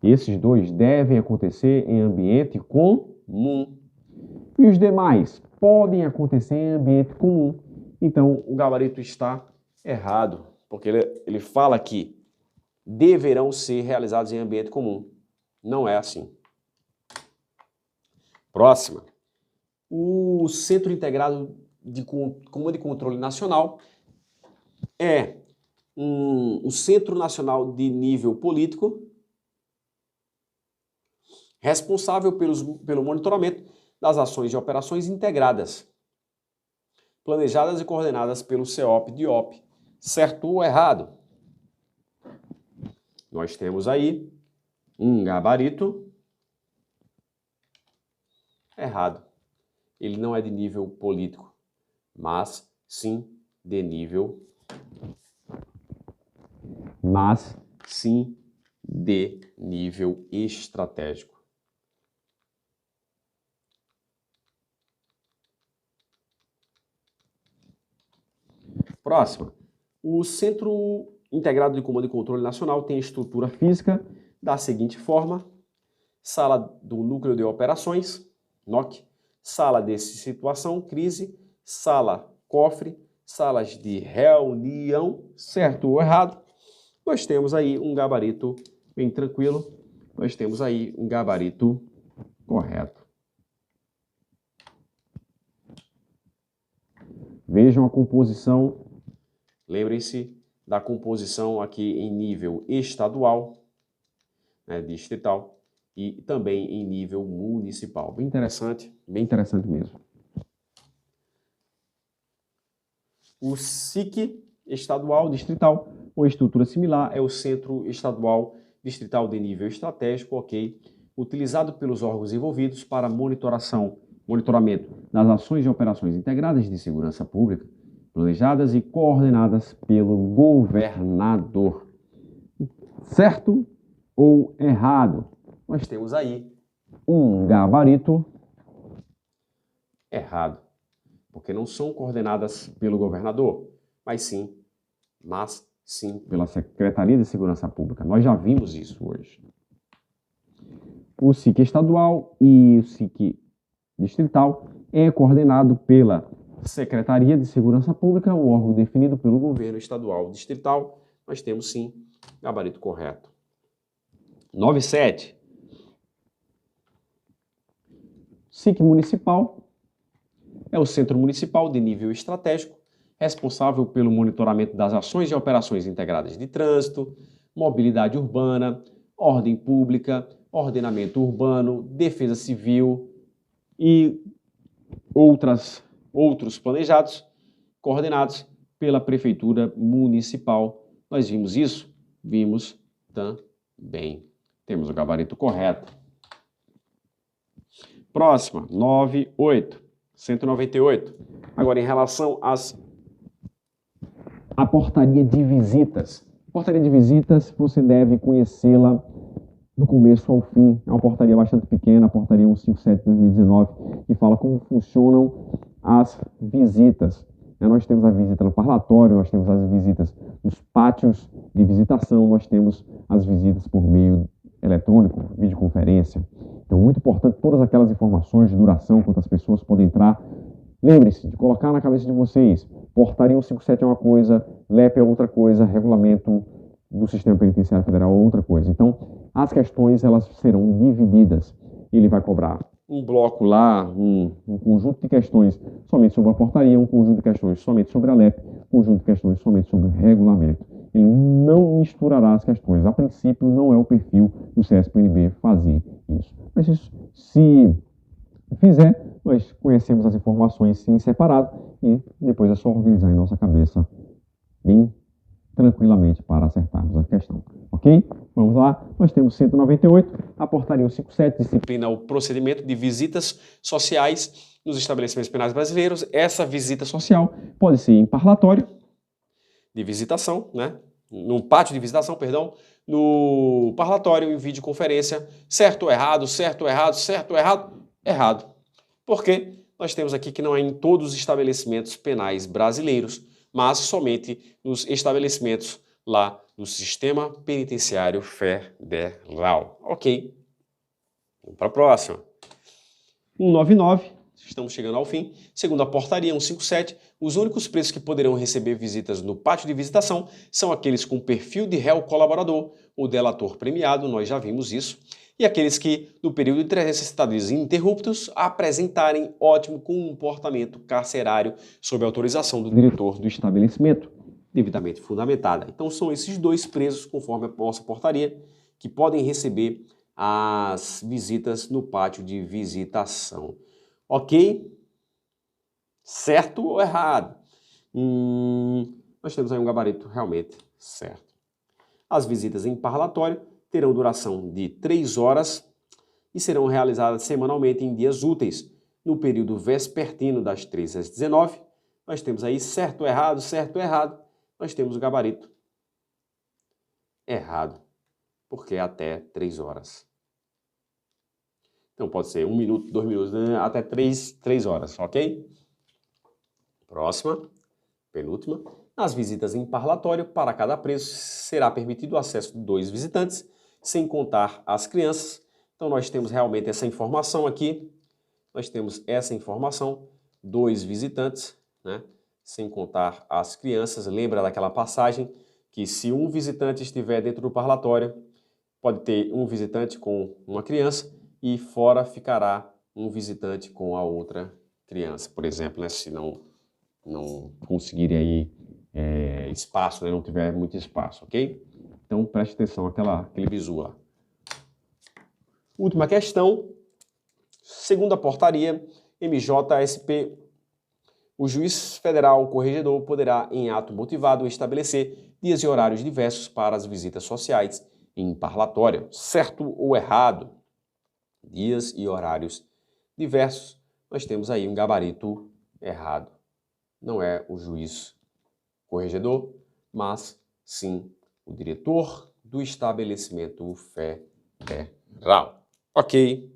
esses dois devem acontecer em ambiente comum. E os demais podem acontecer em ambiente comum. Então, o gabarito está errado, porque ele fala que deverão ser realizados em ambiente comum. Não é assim. Próxima. O Centro Integrado de Comando e Controle Nacional é um centro nacional de nível político responsável pelo monitoramento das ações e operações integradas, planejadas e coordenadas pelo CEOP-DIOP. Certo ou errado? Nós temos aí um gabarito errado. Ele não é de nível político, mas sim de nível estratégico. Próxima. O Centro Integrado de Comando e Controle Nacional tem estrutura física da seguinte forma: sala do Núcleo de Operações, NOC, sala de situação, crise, sala cofre, salas de reunião, certo ou errado? Nós temos aí um gabarito bem tranquilo, nós temos aí um gabarito correto. Vejam a composição, lembrem-se da composição aqui em nível estadual, né, distrital, e também em nível municipal. Bem interessante mesmo. O SIC estadual distrital, ou estrutura similar, é o Centro Estadual Distrital de Nível Estratégico, ok? Utilizado pelos órgãos envolvidos para monitoramento das ações e operações integradas de segurança pública, planejadas e coordenadas pelo governador. Certo ou errado? Nós temos aí um gabarito errado, porque não são coordenadas pelo governador, mas sim pela Secretaria de Segurança Pública. Nós já vimos isso hoje. O SIC estadual e o SIC distrital é coordenado pela Secretaria de Segurança Pública, o órgão definido pelo governo estadual distrital. Nós temos sim gabarito correto. 97. SIC municipal é o Centro Municipal de Nível Estratégico, responsável pelo monitoramento das ações e operações integradas de trânsito, mobilidade urbana, ordem pública, ordenamento urbano, defesa civil e outros planejados, coordenados pela Prefeitura Municipal. Nós vimos isso? Vimos também. Temos o gabarito correto. Próxima, 198. Agora, em relação à portaria de visitas. A portaria de visitas, você deve conhecê-la do começo ao fim. É uma portaria bastante pequena, a portaria 157 de 2019, que fala como funcionam as visitas. Nós temos a visita no parlatório, nós temos as visitas nos pátios de visitação, nós temos as visitas por meio eletrônico, videoconferência. Então, muito importante, todas aquelas informações de duração, quantas pessoas podem entrar. Lembre-se de colocar na cabeça de vocês, portaria 157 é uma coisa, LEP é outra coisa, regulamento do Sistema Penitenciário Federal é outra coisa. Então, as questões elas serão divididas. Ele vai cobrar um bloco lá, um conjunto de questões somente sobre a portaria, um conjunto de questões somente sobre a LEP, um conjunto de questões somente sobre o regulamento. Ele não misturará as questões. A princípio, não é o perfil do CSPNB fazer isso. Mas isso, se fizer, nós conhecemos as informações sim separado e depois é só organizar em nossa cabeça bem tranquilamente para acertarmos a questão. Ok? Vamos lá. Nós temos 198, a portaria 157, disciplina o procedimento de visitas sociais nos estabelecimentos penais brasileiros. Essa visita social pode ser em parlatório de visitação, né? No pátio de visitação, perdão, no parlatório, em videoconferência, certo ou errado, certo ou errado, certo ou errado, errado. Porque nós temos aqui que não é em todos os estabelecimentos penais brasileiros, mas somente nos estabelecimentos lá do Sistema Penitenciário Federal. Ok. Vamos para a próxima. 199. Estamos chegando ao fim. Segundo a portaria 157, os únicos presos que poderão receber visitas no pátio de visitação são aqueles com perfil de réu colaborador ou delator premiado, nós já vimos isso, e aqueles que, no período de 360 dias ininterruptos, apresentarem ótimo comportamento carcerário sob autorização do diretor do estabelecimento, devidamente fundamentada. Então são esses dois presos, conforme a nossa portaria, que podem receber as visitas no pátio de visitação. Ok? Certo ou errado? Nós temos aí um gabarito realmente certo. As visitas em parlatório terão duração de 3 horas e serão realizadas semanalmente em dias úteis. No período vespertino, das 13 às 19, nós temos aí certo ou errado, certo ou errado. Nós temos o gabarito errado, porque é até 3 horas. Então pode ser 1 minuto, 2 minutos, até 3 horas, ok? Próxima, penúltima. Nas visitas em parlatório, para cada preso será permitido o acesso de 2 visitantes, sem contar as crianças. Então nós temos realmente essa informação aqui. Nós temos essa informação, 2 visitantes, né? Sem contar as crianças. Lembra daquela passagem que se um visitante estiver dentro do parlatório, pode ter um visitante com uma criança e fora ficará um visitante com a outra criança, por exemplo, né? Se não conseguirem aí espaço, né? Não tiver muito espaço, ok? Então preste atenção aquele bizu lá. Última questão. Segundo a portaria MJSP, o juiz federal corregedor poderá, em ato motivado, estabelecer dias e horários diversos para as visitas sociais em parlatório. Certo ou errado? Dias e horários diversos. Nós temos aí um gabarito errado. não é o juiz corregedor, mas sim o diretor do estabelecimento federal. Ok?